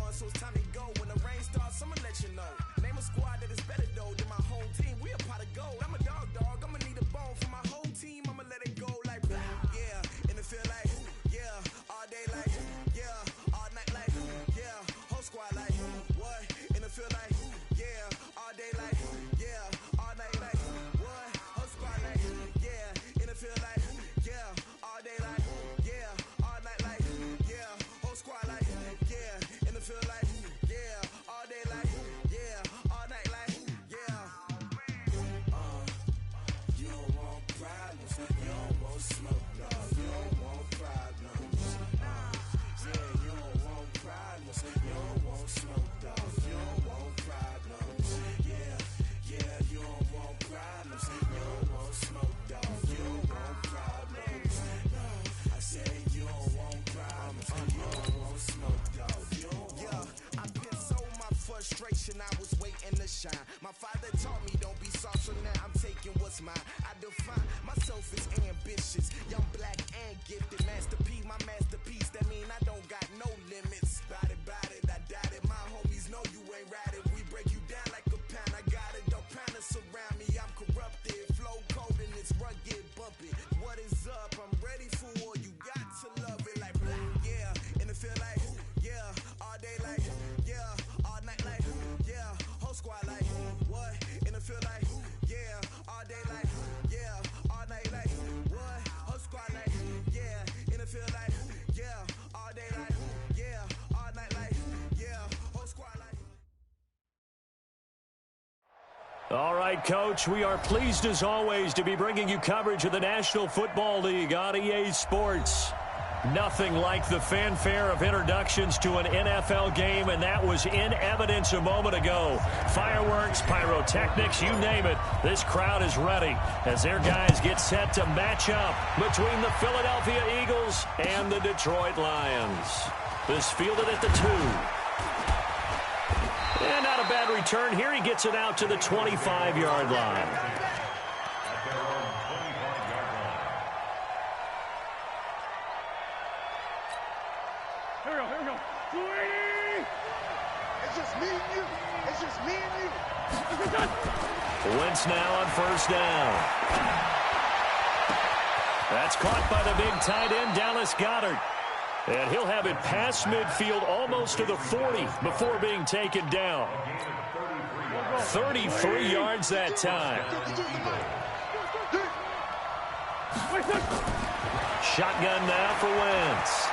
on, so it's time to go. When the rain starts, I'ma let you know. Name a squad that is better though than my whole team. We a pot of gold. I'm a dog. I'ma need a bone for my whole team. I'ma let it go like yeah. And it feel like yeah. All day like yeah. All night like yeah. Whole squad like what? And it feel like yeah. All day like yeah. All night like what? Whole squad like yeah. And it feel like yeah. All day like yeah. All night like yeah. Whole squad like yeah. And it feel like yeah. All day like yeah. All night like yeah. You don't want problems. You don't want smoke, no. You don't want problems. Yeah, you don't want problems. You don't want smoke, dog. You don't want problems. Yeah, you don't want problems. You don't want smoke, dog. You don't want problems. No, I said you don't want problems. You don't want smoke, dog. You don't want. Yeah, I've been so my frustration. I was waiting to shine. My father taught me don't be soft, so now I'm taking what's mine. I define myself as ambitious, young, black, and gifted. Master P, my masterpiece. That mean I don't got no limits. Bout it, I doubt it. My homies know you ain't ratted. We break you down like a pound. I got it, don't pound to surround me. I'm corrupted, flow cold and it's rugged, bumpy. What is up? I'm ready for war. You got to love it like yeah. And it feel like yeah. All day like yeah. All night like yeah. Whole squad like what? And it feel like yeah. All day like yeah. All night like what? Whole squad like yeah. And it feel like yeah. All day like yeah. All night like yeah. Whole squad like. All right, Coach, we are pleased as always to be bringing you coverage of the National Football League on EA Sports. Nothing like the fanfare of introductions to an NFL game, and that was in evidence a moment ago. Fireworks, pyrotechnics, you name it. This crowd is ready as their guys get set to match up between the Philadelphia Eagles and the Detroit Lions. This fielded at the 2. And not a bad return here. He gets it out to the 25-yard line. Here we go. 280! It's just me and you. It's just me and you. Wentz now on first down. That's caught by the big tight end, Dallas Goedert. And he'll have it past midfield almost to the 40 before being taken down. 33 yards that time. Shotgun now for Wentz.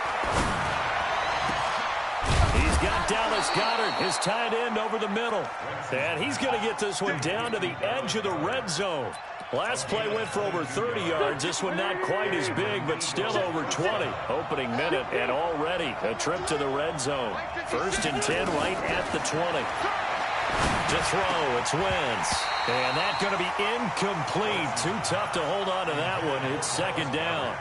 He's got Dallas Goedert, his tight end, over the middle. And he's going to get this one down to the edge of the red zone. Last play went for over 30 yards. This one not quite as big, but still over 20. Opening minute, and already a trip to the red zone. 1st and 10 right at the 20. To throw, it's Wentz. And that's going to be incomplete. Too tough to hold on to that one. It's second down.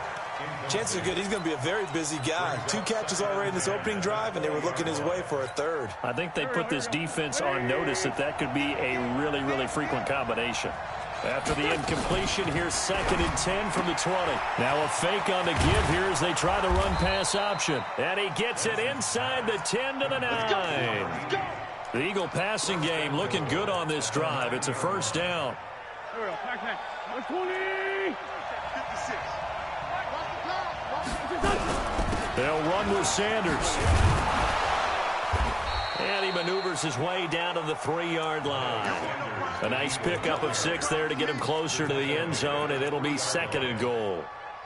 Chances are good. He's going to be a very busy guy. 2 catches already in this opening drive, and they were looking his way for a 3rd. I think they put this defense on notice that could be a really, really frequent combination. After the incompletion, here's 2nd and 10 from the 20. Now a fake on the give here as they try the run-pass option. And he gets it inside the 10 to the 9. The Eagle passing game looking good on this drive. It's a first down. Here we go. Pack that. 120! 56. They'll run with Sanders. And he maneuvers his way down to the 3-yard line. A nice pickup of 6 there to get him closer to the end zone, and it'll be 2nd and goal.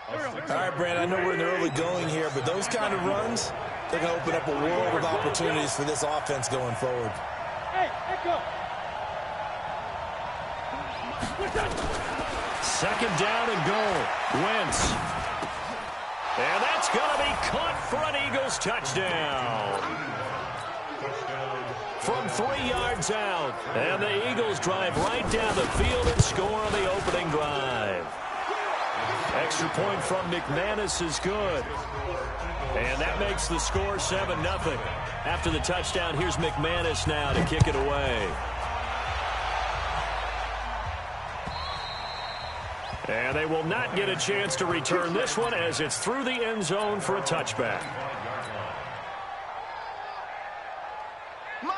All right, Brandon, I know we're in the early going here, but those kind of runs, they're going to open up a world of opportunities for this offense going forward. Hey, echo. 2nd down and goal. Wentz. And that's going to be caught for an Eagles touchdown. From 3 yards out. And the Eagles drive right down the field and score on the opening drive. Extra point from McManus is good. And that makes the score 7-0. After the touchdown, here's McManus now to kick it away. And they will not get a chance to return this one as it's through the end zone for a touchback. 54.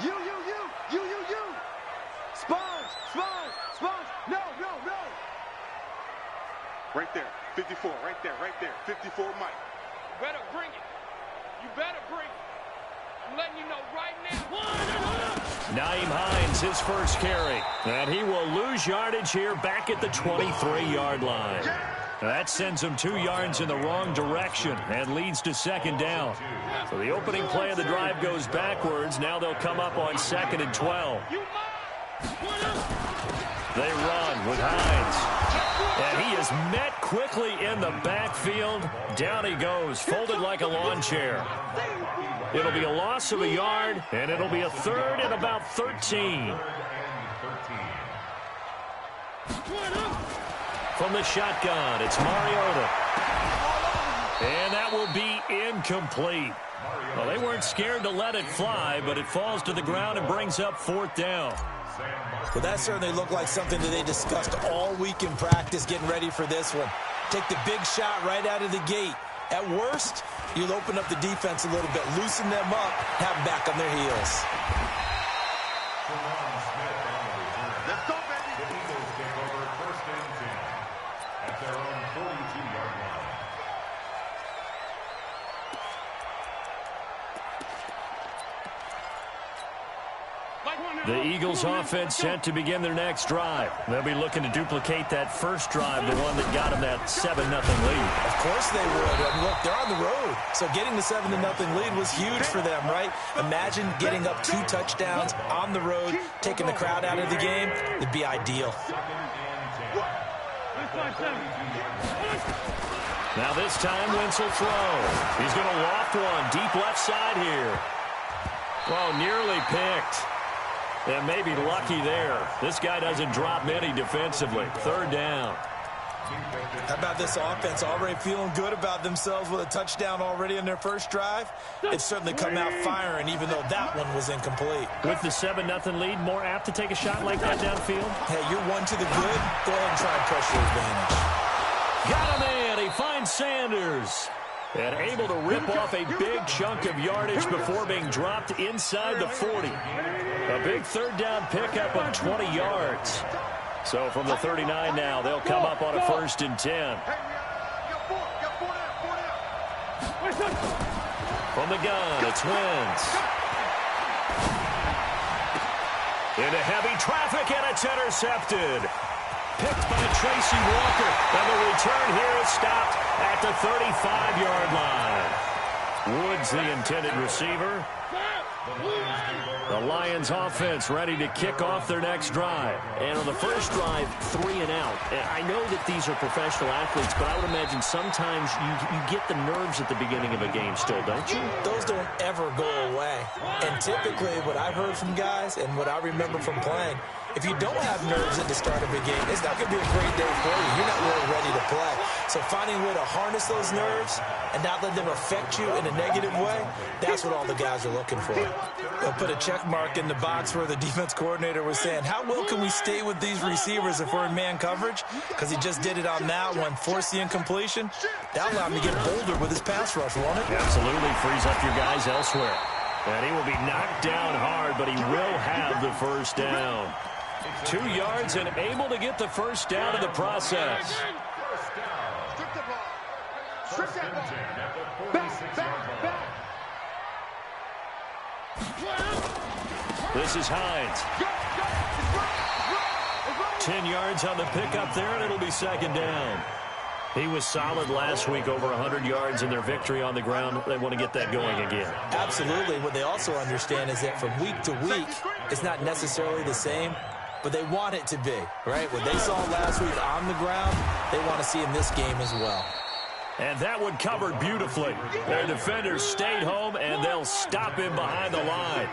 You. Sponge. No. Right there. 54. Right there. 54, Mike. You better bring it. I'm letting you know right now. Naeem Hines, his first carry. And he will lose yardage here back at the 23-yard line. That sends him 2 yards in the wrong direction and leads to second down. So the opening play of the drive goes backwards. Now they'll come up on 2nd and 12. They run with Hines. And he is met quickly in the backfield. Down he goes, folded like a lawn chair. It'll be a loss of a yard, and it'll be a 3rd and about 13. From the shotgun, it's Mariota. And that will be incomplete. Well, they weren't scared to let it fly, but it falls to the ground and brings up 4th down. Well, that certainly looked like something that they discussed all week in practice, getting ready for this one. Take the big shot right out of the gate. At worst, you'll open up the defense a little bit, loosen them up, have them back on their heels. Let's go, baby. The Eagles take over 1st and 10 at their own 42-yard line. The Eagles offense set to begin their next drive. They'll be looking to duplicate that first drive, the one that got them that 7-0 lead. Of course they would. And look, they're on the road. So getting the 7-0 lead was huge for them, right? Imagine getting up 2 touchdowns on the road, taking the crowd out of the game. It'd be ideal. Now this time, Wentz will throw. He's going to loft one deep left side here. Well, nearly picked. And maybe lucky there. This guy doesn't drop many defensively. 3rd down. How about this offense already feeling good about themselves with a touchdown already in their first drive? It's certainly come out firing, even though that one was incomplete. With the 7-0 lead, more apt to take a shot like that downfield? Hey, you're one to the good. Go ahead and try and pressure advantage. Got him in. He finds Sanders. And able to rip off a big chunk of yardage before being dropped inside the 40. A big 3rd down pickup of 20 yards. So from the 39 now, they'll come up on a 1st and 10. From the gun, it's Wentz. Into heavy traffic, and it's intercepted. Picked by Tracy Walker. And the return here is stopped at the 35-yard line. Woods, the intended receiver. The Lions offense ready to kick off their next drive. And on the first drive, 3 and out. I know that these are professional athletes, but I would imagine sometimes you get the nerves at the beginning of a game still, don't you? Those don't ever go away. And typically what I've heard from guys and what I remember from playing, if you don't have nerves at the start of a game, it's not going to be a great day for you. You're not really ready to play. So finding a way to harness those nerves and not let them affect you in a negative way, that's what all the guys are looking for. They'll put a check mark in the box where the defense coordinator was saying, how well can we stay with these receivers if we're in man coverage? Because he just did it on that one, forced the incompletion. That allowed him to get bolder with his pass rush, won't it? Absolutely frees up your guys elsewhere. And he will be knocked down hard, but he will have the 1st down. 2 yards and able to get the 1st down in the process. This is Hines. 10 yards on the pickup there, and it'll be 2nd down. He was solid last week, over 100 yards in their victory on the ground. They want to get that going again. Absolutely. What they also understand is that from week to week, it's not necessarily the same, but they want it to be, right? What they saw last week on the ground, they want to see in this game as well. And that one covered beautifully. Their defenders stayed home, and they'll stop him behind the line.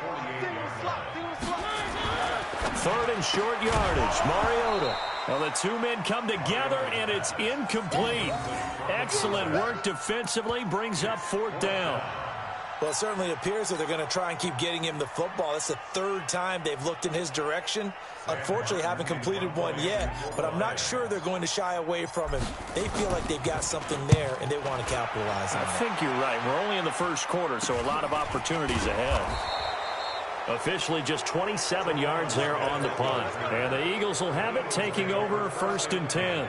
3rd and short yardage. Mariota. Well, the 2 men come together, and it's incomplete. Excellent work defensively. Brings up 4th down. Well, it certainly appears that they're going to try and keep getting him the football. That's the third time they've looked in his direction. Unfortunately, haven't completed one yet, but I'm not sure they're going to shy away from him. They feel like they've got something there, and they want to capitalize on it. I think you're right. We're only in the first quarter, so a lot of opportunities ahead. Officially just 27 yards there on the punt. And the Eagles will have it, taking over 1st and 10.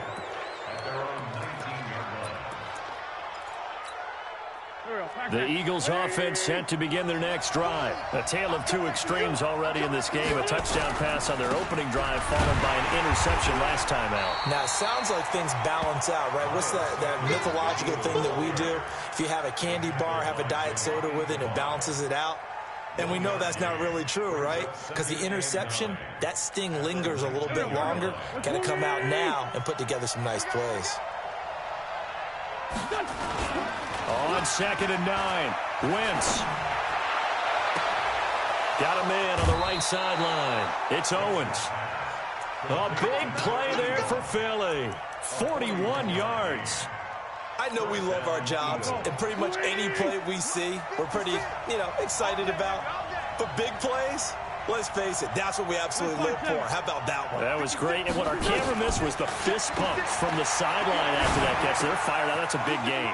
The Eagles offense set to begin their next drive. A tale of two extremes already in this game. A touchdown pass on their opening drive followed by an interception last time out. Now, it sounds like things balance out, right? What's that mythological thing that we do? If you have a candy bar, have a diet soda with it, it balances it out. And we know that's not really true, right? Because the interception, that sting lingers a little bit longer. Got to come out now and put together some nice plays. On 2nd and 9, Wentz. Got him in on the right sideline. It's Owens. A big play there for Philly. 41 yards. I know we love our jobs, and pretty much any play we see, we're pretty, excited about. But big plays, let's face it, that's what we absolutely live for. How about that one? That was great. And what our camera missed was the fist pump from the sideline after that catch. They're fired out. That's a big game.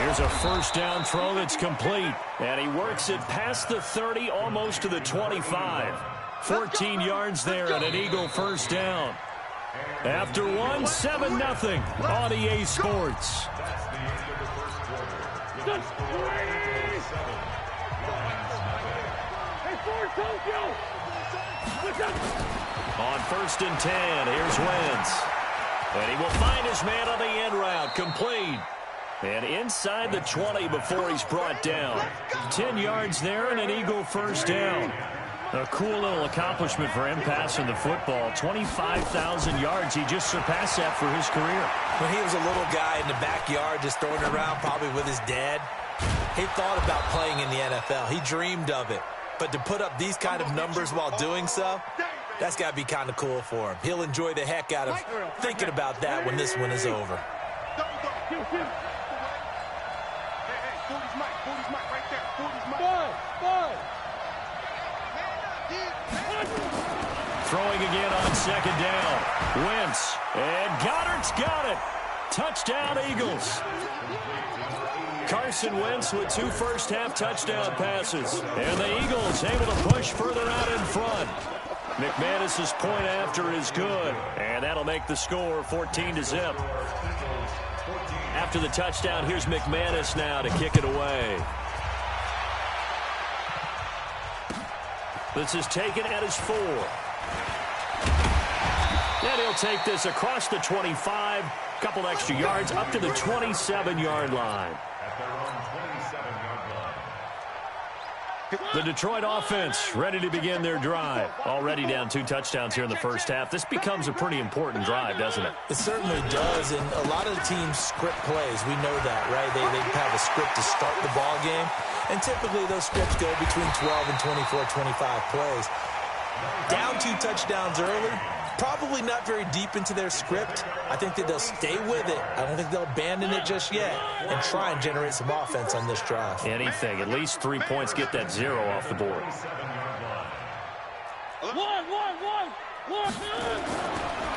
Here's a first down throw that's complete. And he works it past the 30, almost to the 25. 14 yards there on an Eagle first down. After one, 7-0 on EA Sports. On 1st and 10, here's Wentz. And he will find his man on the end route, complete. And inside the 20 before he's brought down. 10 yards there and an Eagle first down. A cool little accomplishment for him passing the football. 25,000 yards. He just surpassed that for his career. When he was a little guy in the backyard just throwing it around probably with his dad, he thought about playing in the NFL. He dreamed of it. But to put up these kind of numbers while doing so, that's got to be kind of cool for him. He'll enjoy the heck out of thinking about that when this one is over. Throwing again on 2nd down. Wentz. And Goddard's got it. Touchdown, Eagles. Carson Wentz with 2 first-half touchdown passes. And the Eagles able to push further out in front. McManus's point after is good. And that'll make the score 14-0. After the touchdown, here's McManus now to kick it away. This is taken at his 4. And he'll take this across the 25, couple extra yards, up to the 27-yard line. The Detroit offense ready to begin their drive. Already down 2 touchdowns here in the first half. This becomes a pretty important drive, doesn't it? It certainly does, and a lot of the teams script plays. We know that, right? They have a script to start the ball game, and typically those scripts go between 12 and 24, 25 plays. Down 2 touchdowns early, probably not very deep into their script. I think that they'll stay with it. I don't think they'll abandon it just yet and try and generate some offense on this drive. Anything. At least 3 points, get that 0 off the board.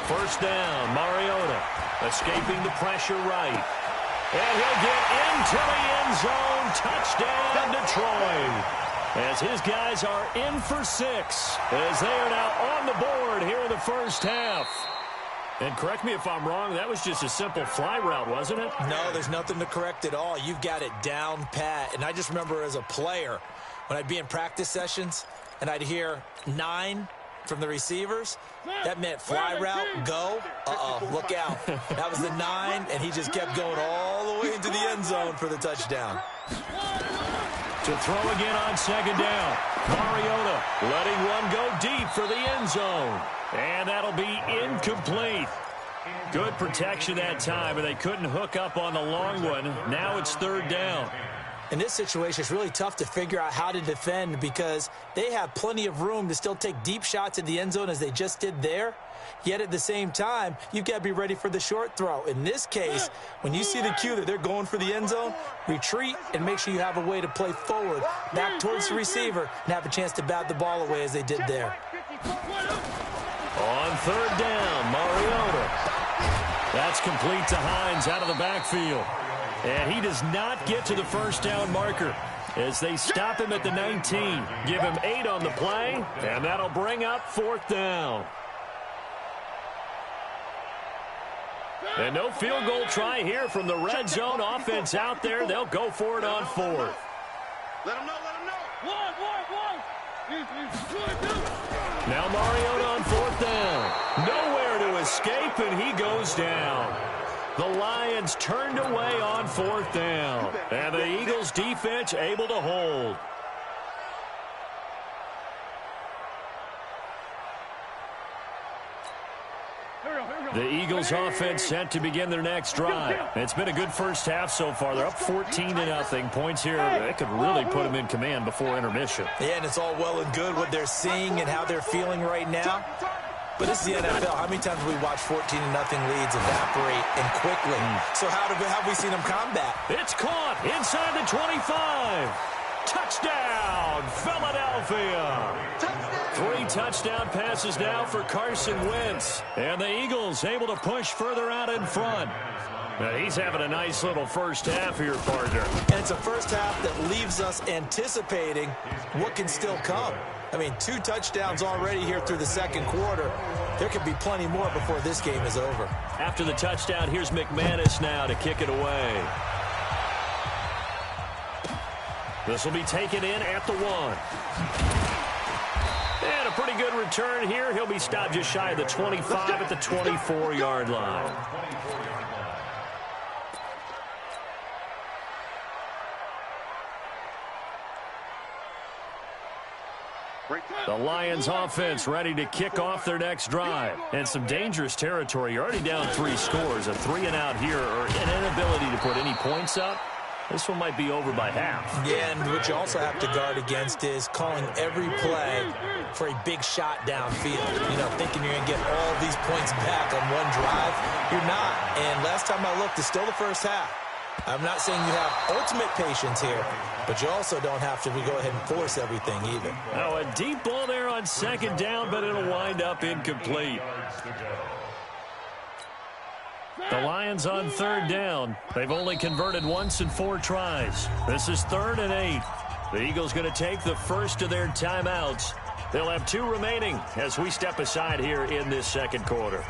First down, Mariota escaping the pressure right. And he'll get into the end zone. Touchdown, Detroit. As his guys are in for 6, as they are now on the board here in the first half. And correct me if I'm wrong, that was just a simple fly route, wasn't it? No, there's nothing to correct at all. You've got it down pat. And I just remember as a player, when I'd be in practice sessions and I'd hear 9 from the receivers, that meant fly route, go, look out. That was the 9, and he just kept going all the way into the end zone for the touchdown. To throw again on 2nd down. Mariota letting one go deep for the end zone. And that'll be incomplete. Good protection that time, and they couldn't hook up on the long one. Now it's 3rd down. In this situation, it's really tough to figure out how to defend because they have plenty of room to still take deep shots at the end zone as they just did there. Yet at the same time, you've got to be ready for the short throw. In this case, when you see the cue that they're going for the end zone, retreat and make sure you have a way to play forward, back towards the receiver, and have a chance to bat the ball away as they did there. On third down, Mariota. That's complete to Hines out of the backfield. And he does not get to the first down marker as they stop him at the 19. Give him 8 on the play, and that'll bring up fourth down. And no field goal try here from the red zone offense out there. They'll go for it on fourth. Let him know, let him know. One. Now Mariota on fourth down. Nowhere to escape, and he goes down. The Lions turned away on fourth down. And the Eagles defense able to hold. The Eagles offense set to begin their next drive. It's been a good first half so far. They're up 14-0. Points here, they could really put them in command before intermission. Yeah, and it's all well and good what they're seeing and how they're feeling right now. But this is the NFL. How many times have we watched 14-0 leads evaporate and quickly? So how have we seen them combat? It's caught inside the 25. Touchdown, Philadelphia. 3 touchdown passes now for Carson Wentz. And the Eagles able to push further out in front. Now he's having a nice little first half here, partner. And it's a first half that leaves us anticipating what can still come. I mean, 2 touchdowns already here through the second quarter. There could be plenty more before this game is over. After the touchdown, here's McManus now to kick it away. This will be taken in at the 1. And a pretty good return here. He'll be stopped just shy of the 25 at the 24-yard line. The Lions offense ready to kick off their next drive. And some dangerous territory. You're already down 3 scores. A 3-and-out here or an inability to put any points up. This one might be over by half. Yeah, and what you also have to guard against is calling every play for a big shot downfield. You know, thinking you're going to get all these points back on one drive. You're not. And last time I looked, it's still the first half. I'm not saying you have ultimate patience here, but you also don't have to go ahead and force everything either. Now a deep ball there on second down, but it'll wind up incomplete. The Lions on third down. They've only converted once in 4 tries. This is 3rd and 8. The Eagles going to take the first of their timeouts. They'll have 2 remaining as we step aside here in this second quarter.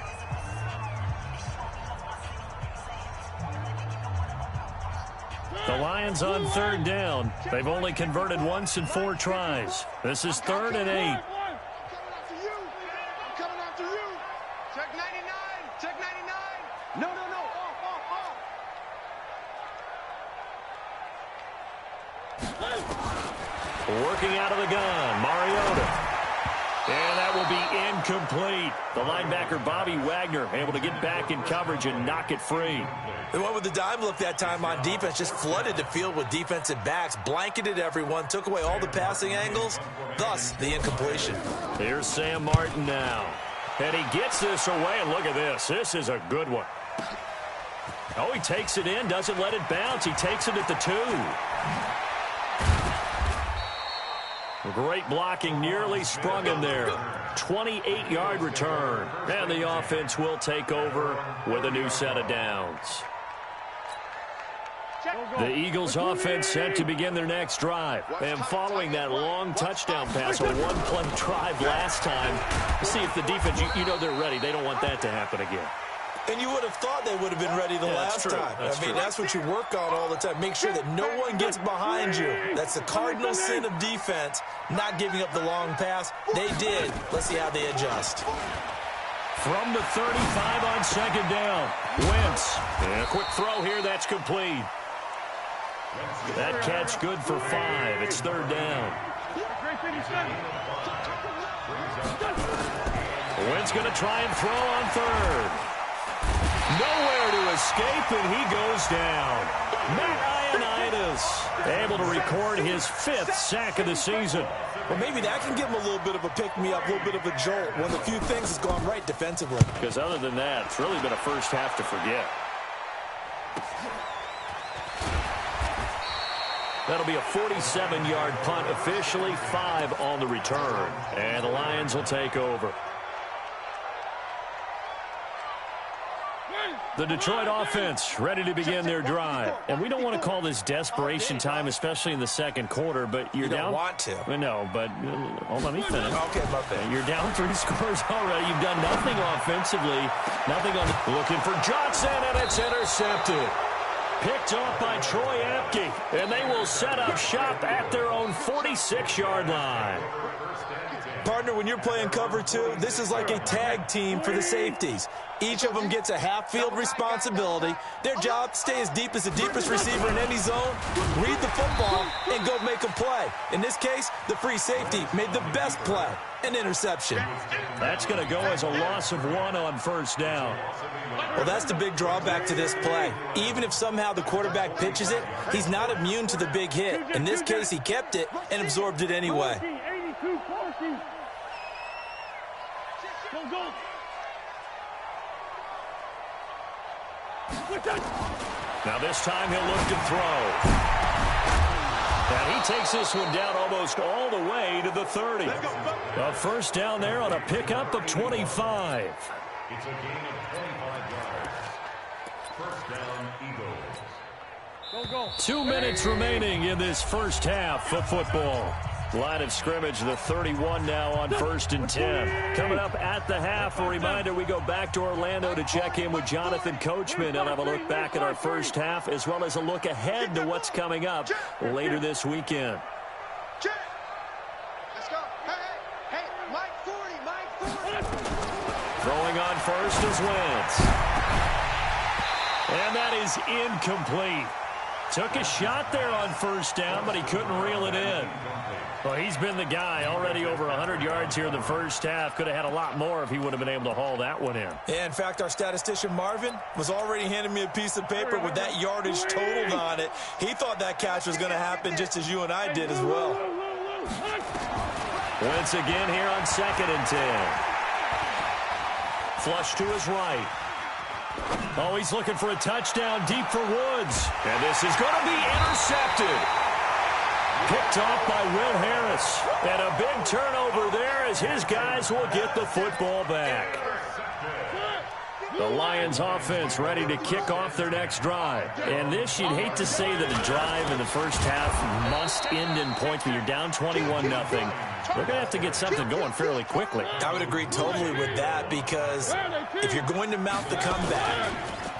The Lions on third down. They've only converted once in 4 tries. This is 3rd and 8. Coming after you. Check 99. Check 99. No. Off. Working out of the gun, Mariota. And that will be incomplete. The linebacker, Bobby Wagner, able to get back in coverage and knock it free. They went with the dime look that time on defense, just flooded the field with defensive backs, blanketed everyone, took away all the passing angles, thus the incompletion. Here's Sam Martin now. And he gets this away, and look at this. This is a good one. Oh, he takes it in, doesn't let it bounce. He takes it at the 2. Great blocking, nearly sprung him there. 28-yard return. And the offense will take over with a new set of downs. The Eagles offense set to begin their next drive. And following that long touchdown pass, a one-play drive last time, see if the defense, you know they're ready. They don't want that to happen again. And you would have thought they would have been ready the last time. That's what you work on all the time. Make sure that no one gets behind you. That's the cardinal sin of defense, not giving up the long pass. They did. Let's see how they adjust. From the 35 on second down, Wentz. And a quick throw here, that's complete. That catch good for 5. It's 3rd down. Wentz going to try and throw on 3rd. Nowhere to escape, and he goes down. Matt Ioannidis able to record his 5th sack of the season. Well, maybe that can give him a little bit of a pick-me-up, a little bit of a jolt. One of the few things that's gone right defensively. Because other than that, it's really been a first half to forget. That'll be a 47-yard punt, officially 5 on the return. And the Lions will take over. The Detroit offense ready to begin their drive. And we don't want to call this desperation time, especially in the second quarter, but you're down. You don't want to. No, but let me finish. Okay, my bad. You're down 3 scores already. You've done nothing offensively. Nothing on the... Looking for Johnson, and it's intercepted. Picked off by Troy Apke, and they will set up shop at their own 46-yard line. Partner, when you're playing cover 2, this is like a tag team for the safeties. Each of them gets a half-field responsibility. Their job, stay as deep as the deepest receiver in any zone, read the football, and go make a play. In this case, the free safety made the best play, an interception. That's going to go as a loss of 1 on first down. Well, that's the big drawback to this play. Even if somehow the quarterback pitches it, he's not immune to the big hit. In this case, he kept it and absorbed it anyway. Now this time he'll look to throw. And he takes this one down almost all the way to the 30. A first down there on a pickup of 25. It's a gain of 25 yards. First down, Eagles. 2 minutes remaining in this first half of football. Line of scrimmage, the 31 now on 1st and 10. Coming up at the half, a reminder, we go back to Orlando to check in with Jonathan Coachman and have a look back at our first half, as well as a look ahead to what's coming up later this weekend. Let's go. Hey, Mike 40. Throwing on first is Wentz. And that is incomplete. Took a shot there on first down, but he couldn't reel it in. Well, he's been the guy already over 100 yards here in the first half. Could have had a lot more if he would have been able to haul that one in. Yeah, in fact, our statistician Marvin was already handing me a piece of paper with that yardage totaled on it. He thought that catch was going to happen just as you and I did as well. Wentz again here on 2nd and 10. Flush to his right. Oh, he's looking for a touchdown deep for Woods. And this is going to be intercepted. Picked off by Will Harris. And a big turnover there as his guys will get the football back. The Lions offense ready to kick off their next drive. And this, you'd hate to say that a drive in the first half must end in points, but you're down 21-0. They're going to have to get something going fairly quickly. I would agree totally with that, because if you're going to mount the comeback,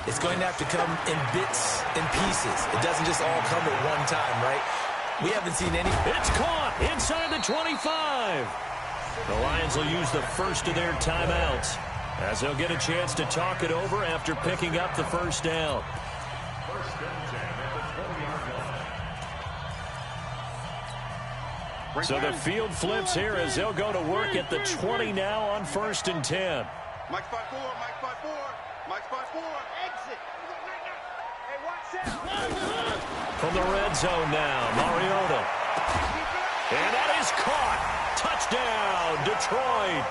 it's going to have to come in bits and pieces. It doesn't just all come at one time, right? We haven't seen any. It's caught inside the 25. The Lions will use the first of their timeouts as they'll get a chance to talk it over after picking up the first down. First and 10 at the 20-yard line. So the field flips here as they'll go to work at the 20 now on 1st and 10. Mike 5-4. Mike 5-4. Exit. Hey, watch out. From the red zone now, Mariota. And that is caught. Touchdown, Detroit.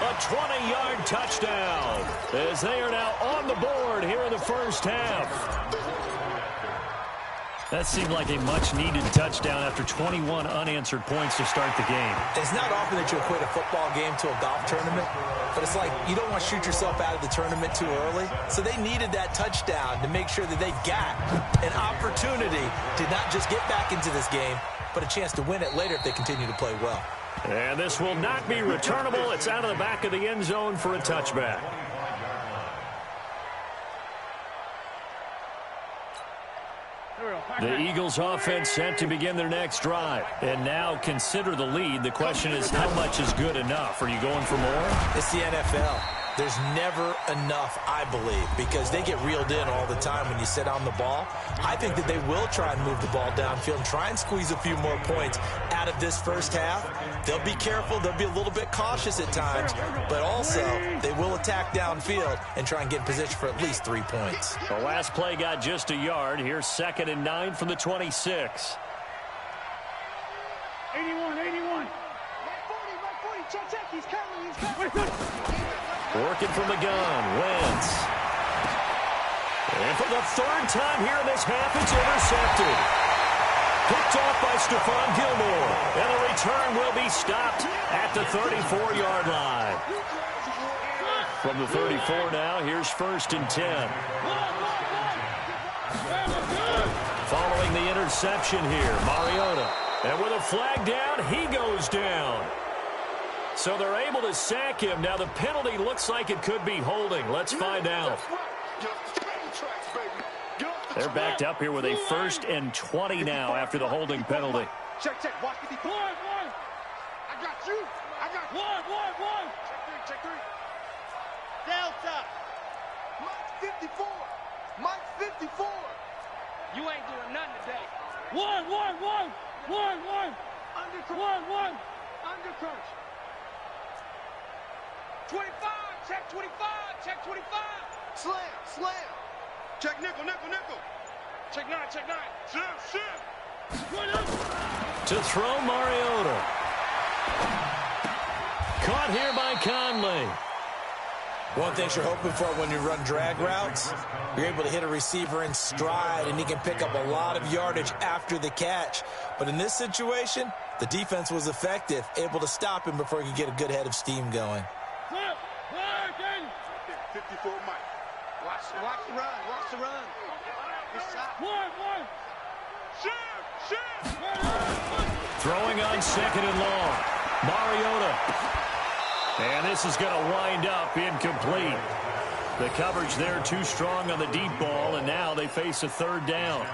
A 20-yard touchdown as they are now on the board here in the first half. That seemed like a much-needed touchdown after 21 unanswered points to start the game. It's not often that you equate a football game to a golf tournament, but it's like you don't want to shoot yourself out of the tournament too early. So they needed that touchdown to make sure that they got an opportunity to not just get back into this game, but a chance to win it later if they continue to play well. And this will not be returnable. It's out of the back of the end zone for a touchback. The Eagles offense set to begin their next drive. And now consider the lead. The question is, how much is good enough? Are you going for more? It's the NFL. There's never enough, I believe, because they get reeled in all the time when you sit on the ball. I think that they will try and move the ball downfield and try and squeeze a few more points out of this first half. They'll be careful. They'll be a little bit cautious at times, but also they will attack downfield and try and get in position for at least 3 points. The last play got just a yard. Here's 2nd and 9 from the 26. 81, 81. Check, he's coming. Working from the gun, Wentz. And for the 3rd time here in this half, it's intercepted. Picked off by Stephon Gilmore. And the return will be stopped at the 34-yard line. From the 34 now, here's 1st and 10. Following the interception here, Mariota. And with a flag down, he goes down. So they're able to sack him. Now the penalty looks like it could be holding. Let's find out. They're backed up here with a 1st and 20 now after the holding penalty. Check. Watch the defense. One. I got you. One. Check three. Delta. Mike 54. You ain't doing nothing today. One. Undercrunch. 25. Check 25. Slam. Check nickel. Check 9. Shift. To throw Mariota. Caught here by Conley. One thing you're hoping for when you run drag routes, you're able to hit a receiver in stride, and he can pick up a lot of yardage after the catch. But in this situation, the defense was effective, able to stop him before he could get a good head of steam going. 54 Mike. Watch the run. One. Shift. Throwing on 2nd and long. Mariota. And this is going to wind up incomplete. The coverage there too strong on the deep ball, and now they face a 3rd down.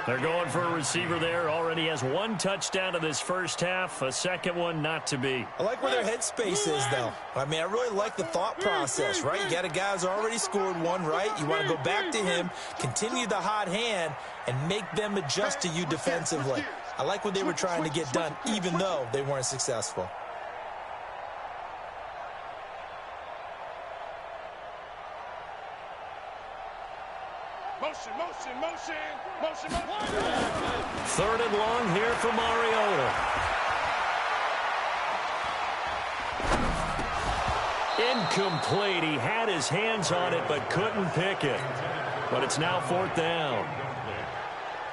They're going for a receiver there. Already has 1 touchdown in this first half. A 2nd one not to be. I like where their headspace is, though. I mean, I really like the thought process, right? You got a guy who's already scored 1, right? You want to go back to him, continue the hot hand, and make them adjust to you defensively. I like what they were trying to get done, even though they weren't successful. Motion. 3rd and long here for Mariota. Incomplete. He had his hands on it but couldn't pick it. But it's now 4th down.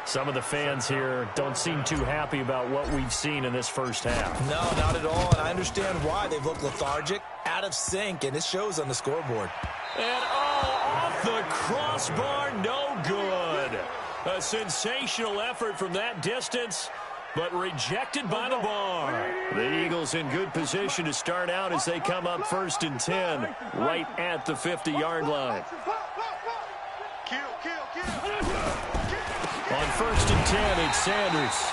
Some of the fans here don't seem too happy about what we've seen in this first half. No, not at all, and I understand why. They've looked lethargic, out of sync, and it shows on the scoreboard. And off the crossbar, no good. A sensational effort from that distance, but rejected by the bar. The Eagles in good position to start out as they come up 1st and 10, right at the 50-yard line. Kill. On 1st and 10, it's Sanders.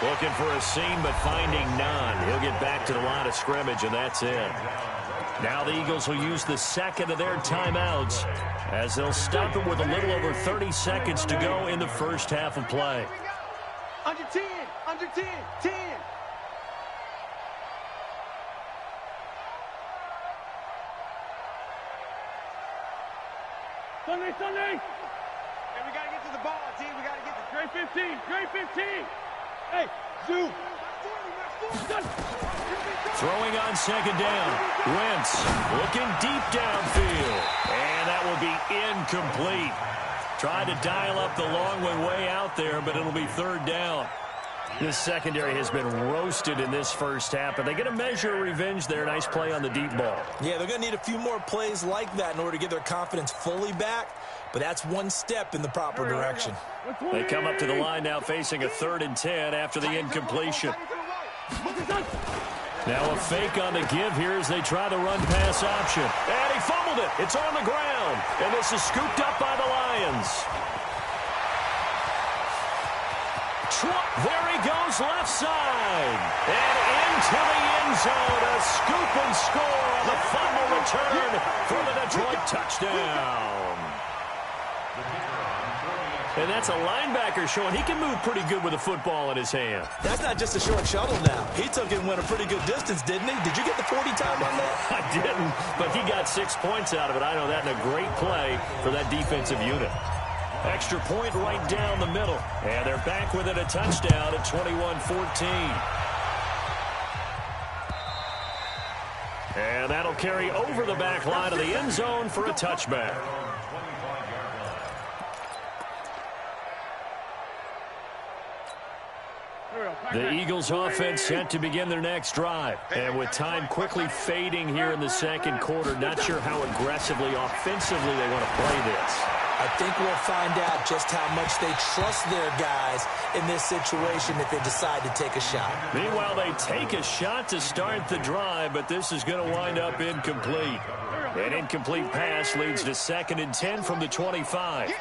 Looking for a seam, but finding none. He'll get back to the line of scrimmage, and that's it. Now the Eagles will use the 2nd of their timeouts as they'll stop it with a little over 30 seconds to go in the first half of play. Under 10. 10. Sunday. Hey, we got to get to the ball, team. We got to get to Grade 15. Hey, Zoo. Throwing on 2nd down. Wentz looking deep downfield. And that will be incomplete. Tried to dial up the long way out there, but it'll be 3rd down. This secondary has been roasted in this first half, but they get a measure of revenge there. Nice play on the deep ball. Yeah, they're going to need a few more plays like that in order to get their confidence fully back, but that's one step in the proper direction. They come up to the line now facing a 3rd and 10 after the incompletion. Now a fake on the give here as they try the run-pass option. And he fumbled it. It's on the ground. And this is scooped up by the Lions. There he goes left side. And into the end zone. A scoop and score on the final return for the Detroit touchdown. And that's a linebacker showing he can move pretty good with a football in his hand. That's not just a short shuttle now. He took it and went a pretty good distance, didn't he? Did you get the 40 time on that? I didn't, but he got 6 points out of it. I know that, and a great play for that defensive unit. Extra point right down the middle. And they're back within a touchdown at 21-14. And that'll carry over the back line of the end zone for a touchback. The Eagles offense set to begin their next drive. And with time quickly fading here in the second quarter, not sure how aggressively, offensively they want to play this. I think we'll find out just how much they trust their guys in this situation if they decide to take a shot. Meanwhile, they take a shot to start the drive, but this is going to wind up incomplete. An incomplete pass leads to 2nd and 10 from the 25.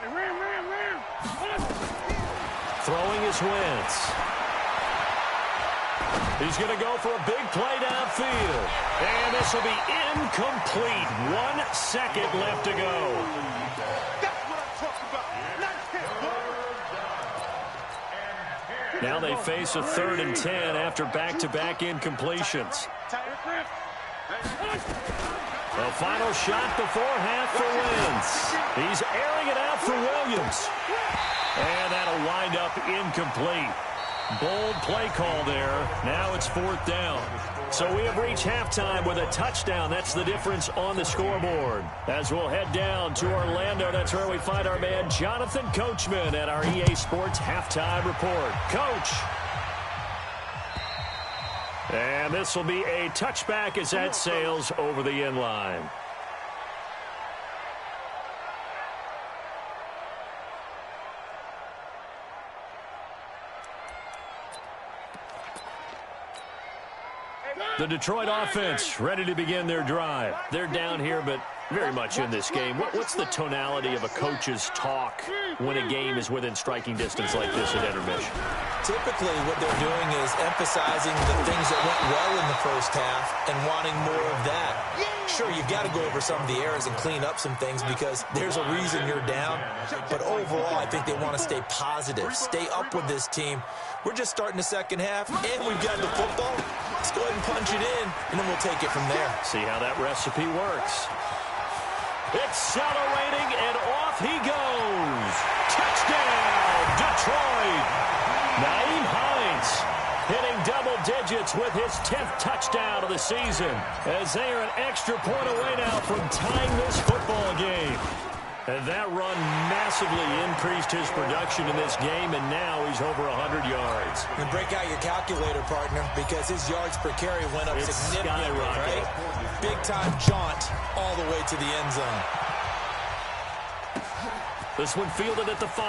Throwing is Wentz. He's going to go for a big play downfield. And this will be incomplete. 1 second left to go. That's what I'm talking about. Nice hit, Now they face a 3rd and 10 after back-to-back incompletions. The final shot before half for Wentz. He's airing it out for Williams. And that'll wind up incomplete. Bold play call there. Now it's 4th down. So we have reached halftime with a touchdown. That's the difference on the scoreboard. As we'll head down to Orlando, that's where we find our man Jonathan Coachman at our EA Sports Halftime Report. Coach. And this will be a touchback as that sails over the end line. The Detroit offense ready to begin their drive. They're down here, but very much in this game. What's the tonality of a coach's talk when a game is within striking distance like this at intermission? Typically, what they're doing is emphasizing the things that went well in the first half and wanting more of that. Sure, you've got to go over some of the errors and clean up some things because there's a reason you're down. But overall, I think they want to stay positive, stay up with this team. We're just starting the second half, and we've got the football. Let's go ahead and punch it in, and then we'll take it from there. See how that recipe works. Accelerating, and off he goes. Touchdown, Detroit. Naeem Hines hitting double digits with his 10th touchdown of the season, as they are an extra point away now from tying this football game. And that run massively increased his production in this game, and now he's over 100 yards. And break out your calculator, partner, because his yards per carry went up significantly, right? Big-time jaunt all the way to the end zone. This one fielded at the 5.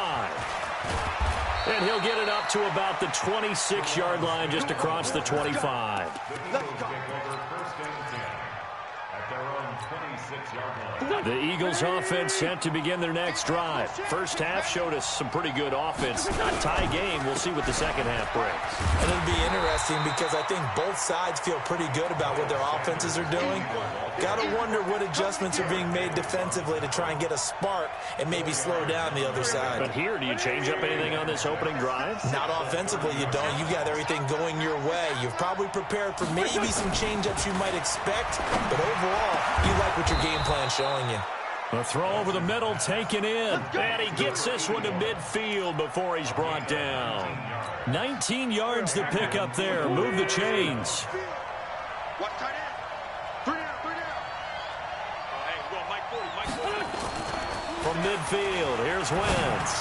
And he'll get it up to about the 26-yard line, just across the 25. The Eagles offense set to begin their next drive. First half showed us some pretty good offense. A tie game. We'll see what the second half brings. And it'll be interesting because I think both sides feel pretty good about what their offenses are doing. Got to wonder what adjustments are being made defensively to try and get a spark and maybe slow down the other side. But here, do you change up anything on this opening drive? Not offensively, you don't. You've got everything going your way. You've probably prepared for maybe some change-ups you might expect, but overall, you like what your game plan's showing you. A throw over the middle taken in. And he gets this one to midfield before he's brought down. 19 yards to pick up there. Move the chains. Watch tight end. 3 down, 3 down. Oh, hey, we're going Mike 40, Mike 40. From midfield, here's Wentz.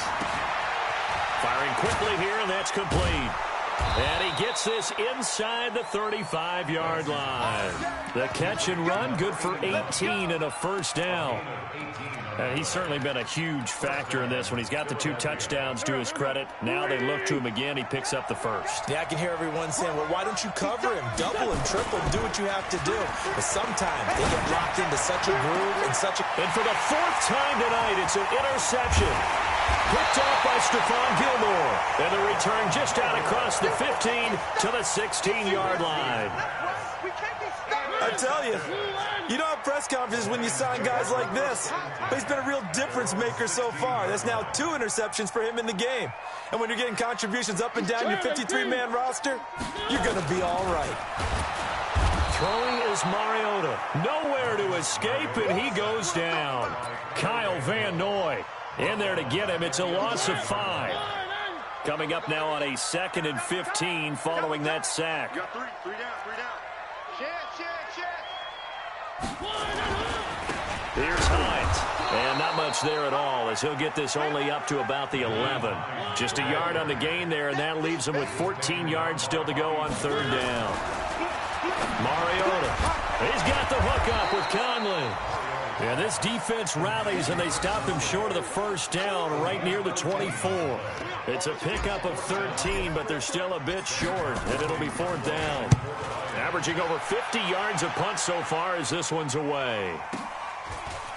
Firing quickly here, and that's complete. And he gets this inside the 35-yard line. The catch and run, good for 18 and a first down. He's certainly been a huge factor in this when he's got the 2 touchdowns to his credit. Now they look to him again. He picks up the first. Yeah, I can hear everyone saying, well, why don't you cover him, double him, triple him, do what you have to do. But sometimes they get locked into such a groove and such a... And for the 4th time tonight, it's an interception. Picked off by Stephon Gilmore. And the return just out across the 15 to the 16-yard line. I tell you, you don't have press conferences when you sign guys like this. But he's been a real difference maker so far. That's now 2 interceptions for him in the game. And when you're getting contributions up and down your 53-man roster, you're going to be all right. Throwing is Mariota. Nowhere to escape, and he goes down. Kyle Van Noy in there to get him. It's a loss of 5. Coming up now on a 2nd and 15 following that sack. You got three down. Check. Here's Hines. And not much there at all as he'll get this only up to about the 11. Just a yard on the gain there, and that leaves him with 14 yards still to go on 3rd down. Mariota. He's got the hook up with Conley. Yeah, this defense rallies, and they stop him short of the 1st down right near the 24. It's a pickup of 13, but they're still a bit short, and it'll be 4th down. Averaging over 50 yards a punt so far as this one's away.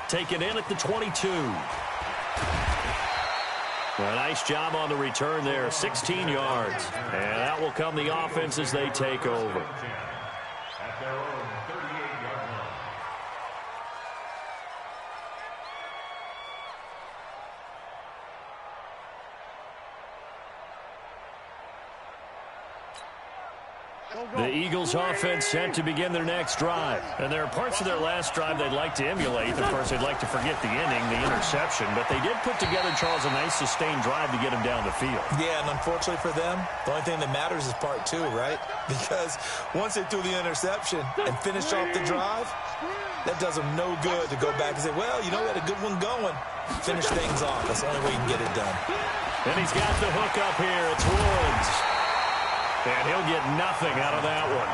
Taken in at the 22. A nice job on the return there, 16 yards. And that will come the offense as they take over. At their own 38-yard line. The Eagles offense set to begin their next drive. And there are parts of their last drive they'd like to emulate. Of course, they'd like to forget the inning, the interception. But they did put together, Charles, a nice sustained drive to get him down the field. Yeah, and unfortunately for them, the only thing that matters is part 2, right? Because once they threw the interception and finished off the drive, that does them no good to go back and say, well, you know, we had a good one going. Finish things off. That's the only way you can get it done. And he's got the hook up here. It's Woods. And he'll get nothing out of that one.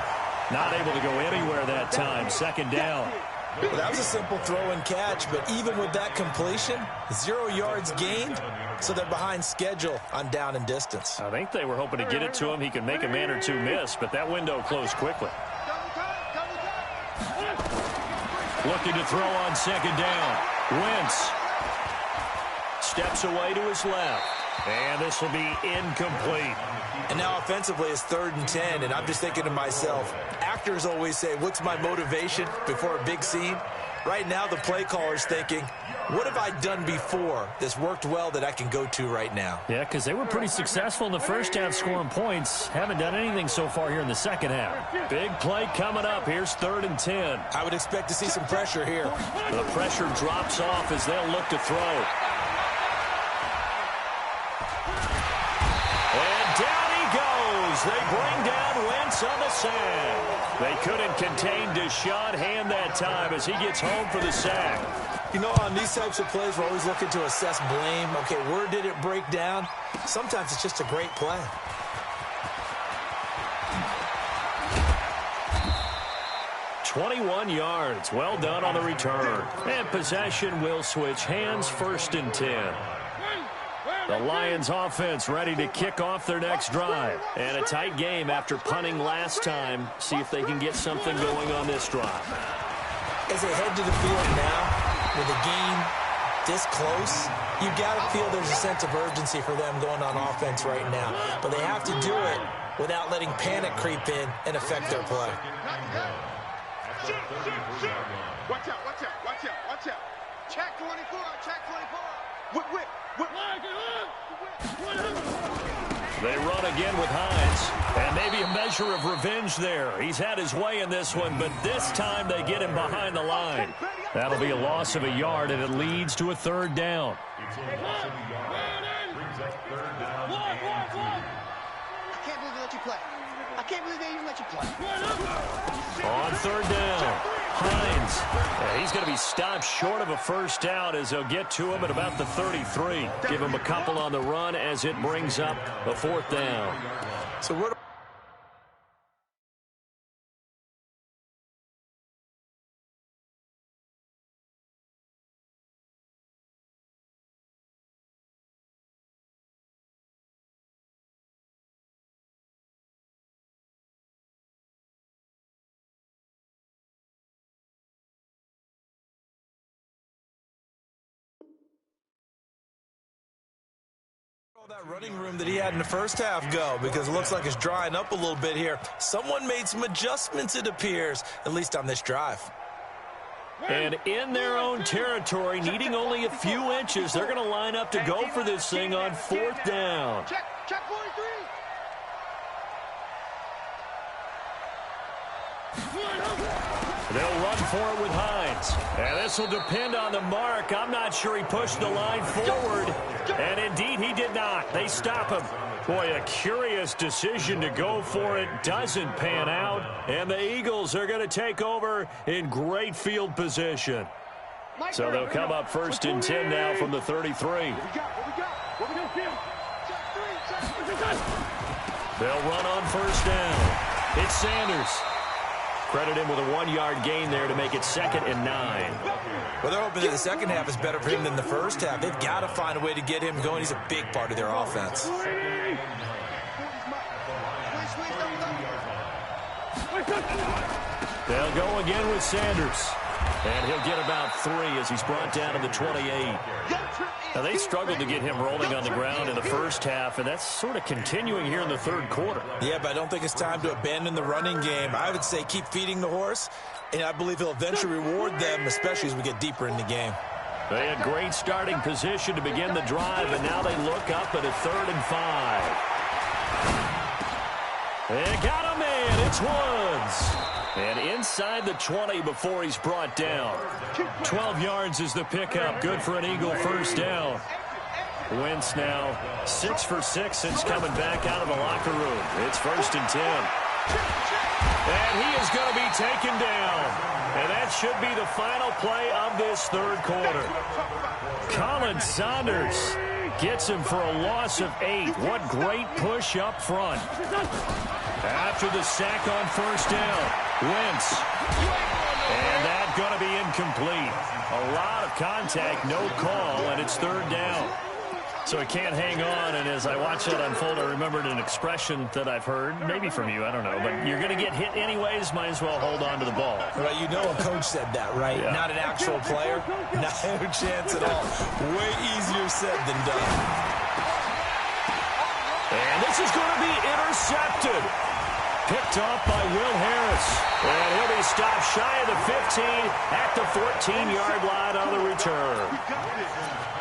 Not able to go anywhere that time. 2nd down. Well, that was a simple throw and catch, but even with that completion, 0 yards gained, so they're behind schedule on down and distance. I think they were hoping to get it to him. He could make a man or two miss, but that window closed quickly. Looking to throw on 2nd down. Wentz steps away to his left. And this will be incomplete. And now offensively it's 3rd and 10, and I'm just thinking to myself, actors always say, what's my motivation before a big scene? Right now the play caller's thinking, what have I done before that's worked well that I can go to right now? Yeah, because they were pretty successful in the first half scoring points. Haven't done anything so far here in the second half. Big play coming up. Here's 3rd and 10. I would expect to see some pressure here. The pressure drops off as they'll look to throw. They bring down Wentz on the sack. They couldn't contain Deshaun Hand that time as he gets home for the sack. You know, on these types of plays, we're always looking to assess blame. Okay, where did it break down? Sometimes it's just a great play. "21 yards. Well done on the return. And possession will switch hands. 1st and 10. The Lions offense ready to kick off their next drive. And a tight game after punting last time. See if they can get something going on this drive. As they head to the field now, with the game this close, you got to feel there's a sense of urgency for them going on offense right now. But they have to do it without letting panic creep in and affect their play. Watch out. Check 24. Whip. They run again with Hines. And maybe a measure of revenge there. He's had his way in this one, but this time they get him behind the line. That'll be a loss of a yard, and it leads to a 3rd down. It's a loss of a yard. Brings up 3rd down and I can't believe they let you play. I can't believe they even let you play. On 3rd down, Hines. He's going to be stopped short of a 1st down as they'll get to him at about the 33. Give him a couple on the run as it brings up a 4th down. So we're That running room that he had in the first half go, because it looks like it's drying up a little bit here. Someone made some adjustments, it appears, at least on this drive. And in their own territory, needing only a few inches, they're going to line up to go for this thing on 4th down. Check 43. They'll run for it with Hines. And this will depend on the mark. I'm not sure he pushed the line forward. And indeed, he did not. They stop him. Boy, a curious decision to go for it. Doesn't pan out. And the Eagles are going to take over in great field position. So they'll come up 1st and 10 now from the 33. They'll run on 1st down. It's Sanders. Credit him with a 1-yard gain there to make it 2nd and 9. Well, they're hoping that the second half is better for him than the first half. They've got to find a way to get him going. He's a big part of their offense. They'll go again with Sanders. And he'll get about 3 as he's brought down to the 28. Now, they struggled to get him rolling on the ground in the first half, and that's sort of continuing here in the 3rd quarter. Yeah, but I don't think it's time to abandon the running game. I would say keep feeding the horse, and I believe he'll eventually reward them, especially as we get deeper in the game. They had great starting position to begin the drive, and now they look up at a 3rd and 5. They got a man. It's Woods. And inside the 20 before he's brought down. 12 yards is the pickup. Good for an Eagle 1st down. Wentz now 6 for 6 since coming back out of the locker room. It's 1st and 10. And he is going to be taken down. And that should be the final play of this 3rd quarter. Colin Saunders gets him for a loss of 8. What great push up front. After the sack on 1st down, Wentz. And that's going to be incomplete. A lot of contact, no call, and it's 3rd down. So he can't hang on, and as I watch that unfold, I remembered an expression that I've heard, maybe from you, I don't know, but you're going to get hit anyways, might as well hold on to the ball. Right, you know a coach said that, right? Yeah. Not an actual player. No chance at all. Way easier said than done. And this is going to be intercepted. Picked off by Will Harris. And he'll be stopped shy of the 15 at the 14-yard line on the return.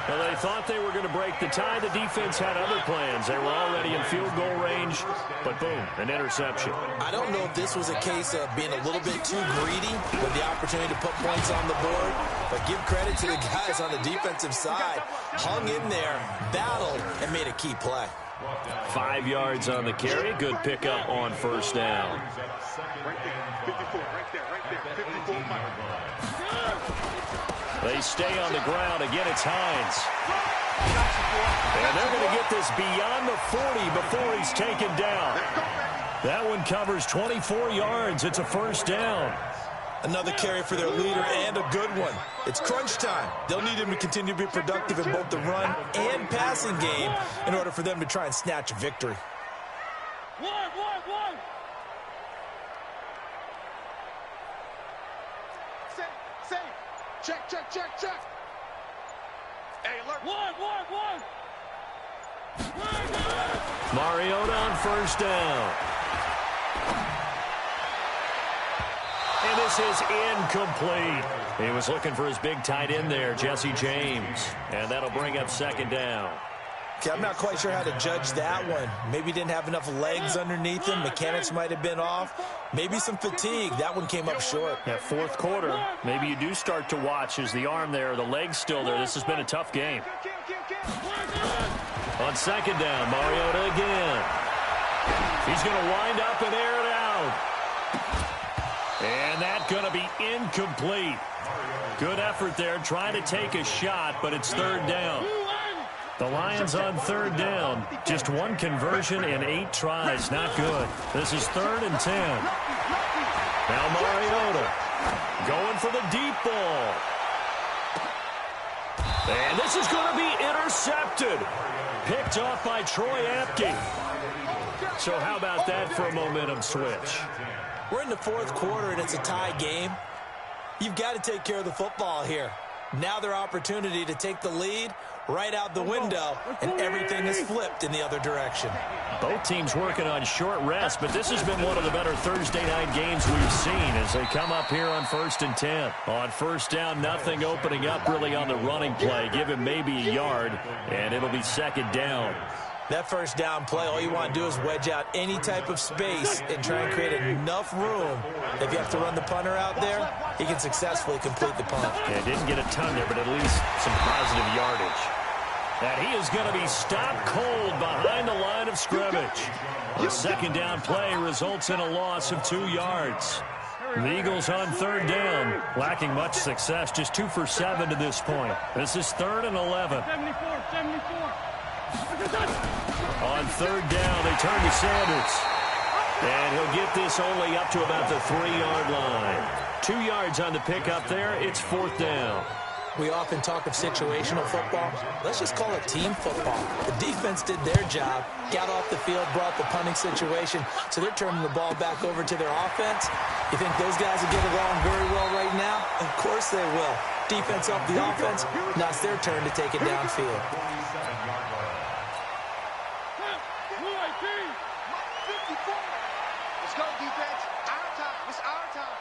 Well, they thought they were going to break the tie. The defense had other plans. They were already in field goal range, but boom, an interception. I don't know if this was a case of being a little bit too greedy with the opportunity to put points on the board, but give credit to the guys on the defensive side. Hung in there, battled, and made a key play. 5 yards on the carry. Good pickup on 1st down. They stay on the ground. Again, it's Hines. And they're going to get this beyond the 40 before he's taken down. That one covers 24 yards. It's a 1st down. Another carry for their leader and a good one. It's crunch time. They'll need him to continue to be productive in both the run and passing game in order for them to try and snatch a victory. One. Say. Check. Hey, alert. One. Mariota on 1st down. And this is incomplete. He was looking for his big tight end there, Jesse James. And that'll bring up 2nd down. Okay, I'm not quite sure how to judge that one. Maybe he didn't have enough legs underneath him. Mechanics might have been off. Maybe some fatigue. That one came up short. That 4th quarter, maybe you do start to watch. Is the arm there, the leg's still there? This has been a tough game. On 2nd down, Mariota again. He's going to wind up and air it out. And that's going to be incomplete. Good effort there, trying to take a shot, but it's 3rd down. The Lions on 3rd down. Just one conversion in 8 tries. Not good. This is 3rd and 10. Now Mariota going for the deep ball. And this is going to be intercepted. Picked off by Troy Apke. So how about that for a momentum switch? We're in the 4th quarter, and it's a tie game. You've got to take care of the football here. Now their opportunity to take the lead right out the window, and everything is flipped in the other direction. Both teams working on short rest, but this has been one of the better Thursday night games we've seen as they come up here on 1st and 10. On first down, nothing opening up really on the running play. Give him maybe a yard, and it'll be 2nd down. That first down play, all you want to do is wedge out any type of space and try and create enough room. If you have to run the punter out there, he can successfully complete the punt. Yeah, didn't get a ton there, but at least some positive yardage. And he is going to be stopped cold behind the line of scrimmage. The 2nd down play results in a loss of 2 yards. The Eagles on 3rd down, lacking much success, just 2 for 7 to this point. This is 3rd and 11. 74. On 3rd down, they turn to Sanders. And he'll get this only up to about the 3-yard line. 2 yards on the pickup there. It's 4th down. We often talk of situational football. Let's just call it team football. The defense did their job, got off the field, brought the punting situation, so they're turning the ball back over to their offense. You think those guys will get along very well right now? Of course they will. Defense up the offense. Now it's their turn to take it downfield. Let's go, defense. Our time. It's our time.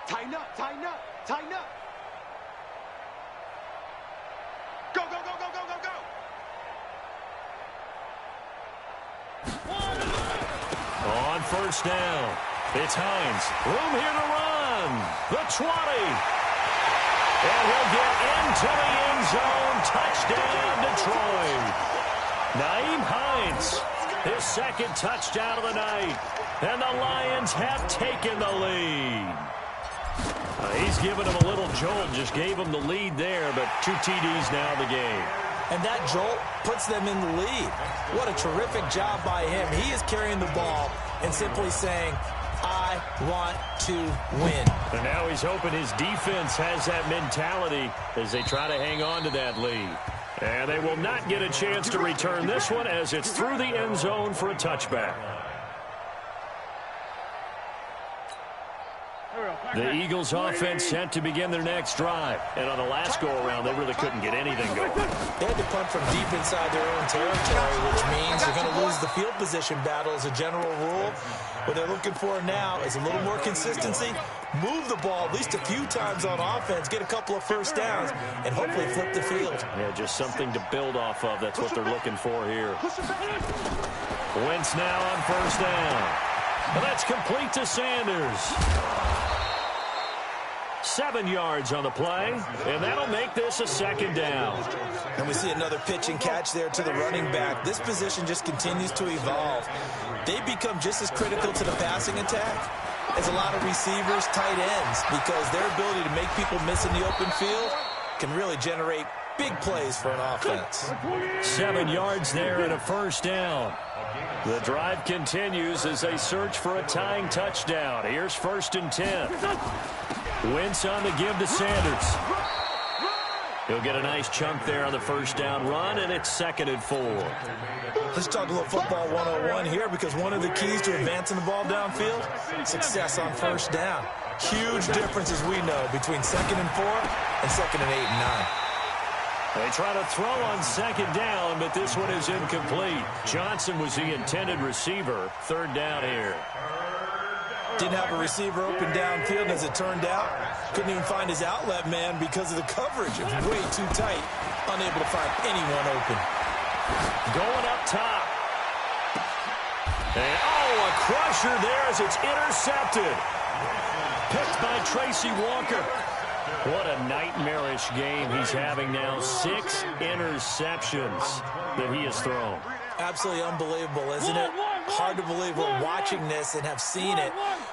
Tighten up, tighten up, tighten up. Go, go, go, go, go, go, go. On first down, it's Hines. Room here to run. The 20. And he'll get into the end zone. Touchdown, Detroit. Naeem Hines, his 2nd touchdown of the night. And the Lions have taken the lead. He's given him a little jolt, just gave him the lead there, but 2 TDs now in the game. And that jolt puts them in the lead. What a terrific job by him. He is carrying the ball and simply saying, I want to win. And now he's hoping his defense has that mentality as they try to hang on to that lead. And they will not get a chance to return this one as it's through the end zone for a touchback. The Eagles offense set to begin their next drive. And on the last go-around, they really couldn't get anything going. They had to punt from deep inside their own territory, which means they're going to lose the field position battle as a general rule. What they're looking for now is a little more consistency, move the ball at least a few times on offense, get a couple of first downs, and hopefully flip the field. Yeah, just something to build off of. That's what they're looking for here. Wentz now on first down. And that's complete to Sanders. 7 yards on the play, and that'll make this a 2nd down. And we see another pitch and catch there to the running back. This position just continues to evolve. They become just as critical to the passing attack as a lot of receivers, tight ends, because their ability to make people miss in the open field can really generate big plays for an offense. 7 yards there and a first down. The drive continues as they search for a tying touchdown. Here's 1st and 10. Wentz on the give to Sanders. He'll get a nice chunk there on the first down run, and it's 2nd and 4. Let's talk a little football 101 here, because one of the keys to advancing the ball downfield, success on first down. Huge difference, as we know, between 2nd and 4 and 2nd and 8 and 9. They try to throw on 2nd down, but this one is incomplete. Johnson was the intended receiver. 3rd down here. Didn't have a receiver open downfield, as it turned out. Couldn't even find his outlet man because of the coverage. It was way too tight. Unable to find anyone open. Going up top. And, a crusher there as it's intercepted. Picked by Tracy Walker. What a nightmarish game he's having now. 6 interceptions that he has thrown. Absolutely unbelievable, isn't it? Hard to believe we're watching this and have seen it,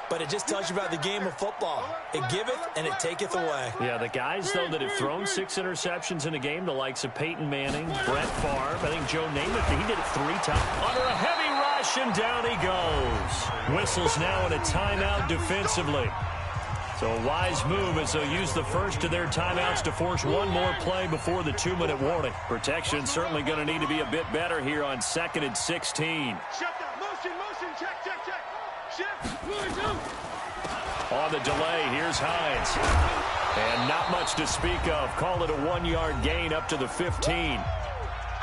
but it just tells you about the game of football. It giveth and it taketh away. Yeah, the guys, though, that have thrown 6 interceptions in a game, the likes of Peyton Manning, Brett Favre, I think Joe Namath, he did it 3 times. Under a heavy rush, and down he goes. Whistles now in a timeout defensively. So a wise move as they'll use the first of their timeouts to force one more play before the 2-minute warning. Protection certainly going to need to be a bit better here on 2nd and 16. Shut down. Motion, check. On the delay, here's Hines. And not much to speak of. Call it a 1-yard gain up to the 15.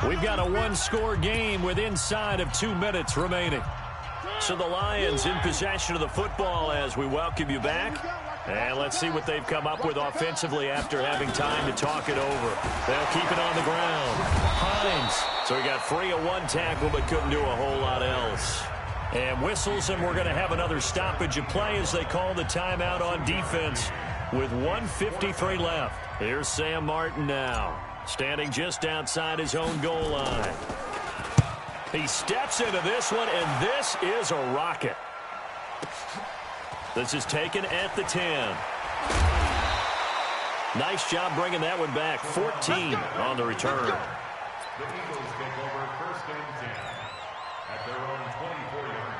We've got a one-score game with inside of 2 minutes remaining. So the Lions in possession of the football as we welcome you back. And let's see what they've come up with offensively after having time to talk it over. They'll keep it on the ground. Hines. So he got free of one tackle but couldn't do a whole lot else. And whistles, and we're going to have another stoppage of play as they call the timeout on defense with 1:53 left. Here's Sam Martin now, standing just outside his own goal line. He steps into this one, and this is a rocket. This is taken at the 10. Nice job bringing that one back. 14 on the return. The Eagles take over first and 10 at their own 24-yard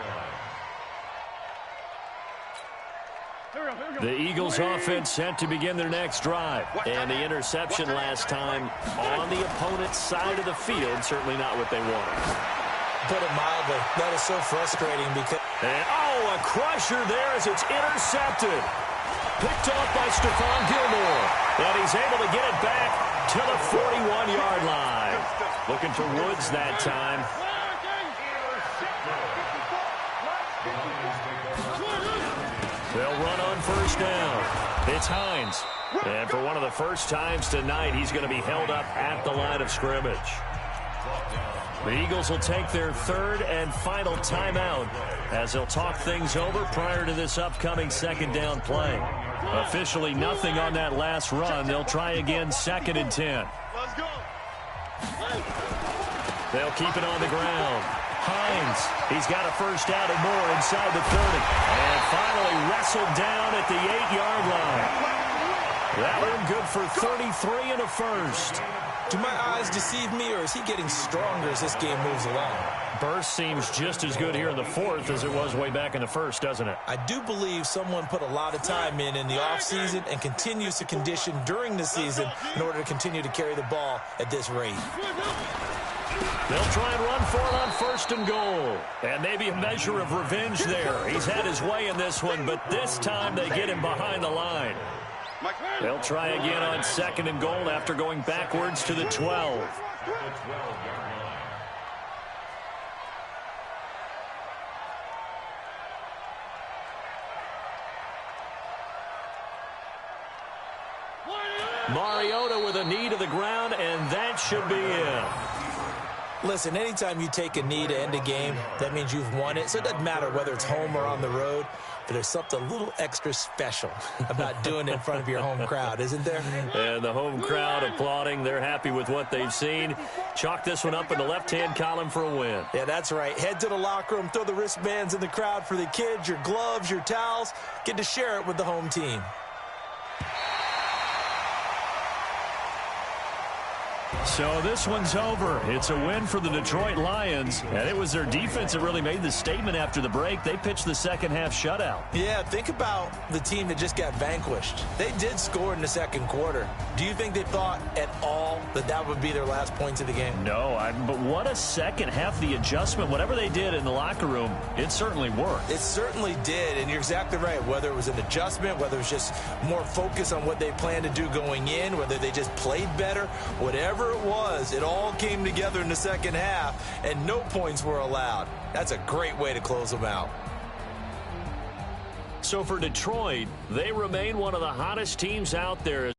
line. The Eagles offense set to begin their next drive. And the interception last time on the opponent's side of the field, certainly not what they wanted. Put it mildly, that is so frustrating because... And, a crusher there as it's intercepted. Picked off by Stephon Gilmore. And he's able to get it back to the 41-yard line. Looking for Woods that time. They'll run on first down. It's Hines. And for one of the first times tonight, he's going to be held up at the line of scrimmage. The Eagles will take their third and final timeout as they'll talk things over prior to this upcoming second down play. Officially nothing on that last run. They'll try again, 2nd and 10. They'll keep it on the ground. Hines, he's got a first down and more inside the 30. And finally wrestled down at the 8-yard line. That one good for 33 and a first. Do my eyes deceive me, or is he getting stronger as this game moves along? Burst seems just as good here in the fourth as it was way back in the first, doesn't it? I do believe someone put a lot of time in the offseason and continues to condition during the season in order to continue to carry the ball at this rate. They'll try and run for it on first and goal. And maybe a measure of revenge there. He's had his way in this one, but this time they get him behind the line. They'll try again on 2nd and goal after going backwards to the 12. Mariota with a knee to the ground, and that should be it. Listen, anytime you take a knee to end a game, that means you've won it. So it doesn't matter whether it's home or on the road, but there's something a little extra special about doing it in front of your home crowd, isn't there? And the home crowd applauding. They're happy with what they've seen. Chalk this one up in the left-hand column for a win. Yeah, that's right. Head to the locker room, throw the wristbands in the crowd for the kids, your gloves, your towels. Get to share it with the home team. So this one's over. It's a win for the Detroit Lions, and it was their defense that really made the statement after the break. They pitched the second-half shutout. Yeah, think about the team that just got vanquished. They did score in the second quarter. Do you think they thought at all that that would be their last points of the game? No, but what a second half. The adjustment, whatever they did in the locker room, it certainly worked. It certainly did, and you're exactly right. Whether it was an adjustment, whether it was just more focus on what they planned to do going in, whether they just played better, whatever it was, it all came together in the second half, and no points were allowed. That's a great way to close them out. So for Detroit, they remain one of the hottest teams out there.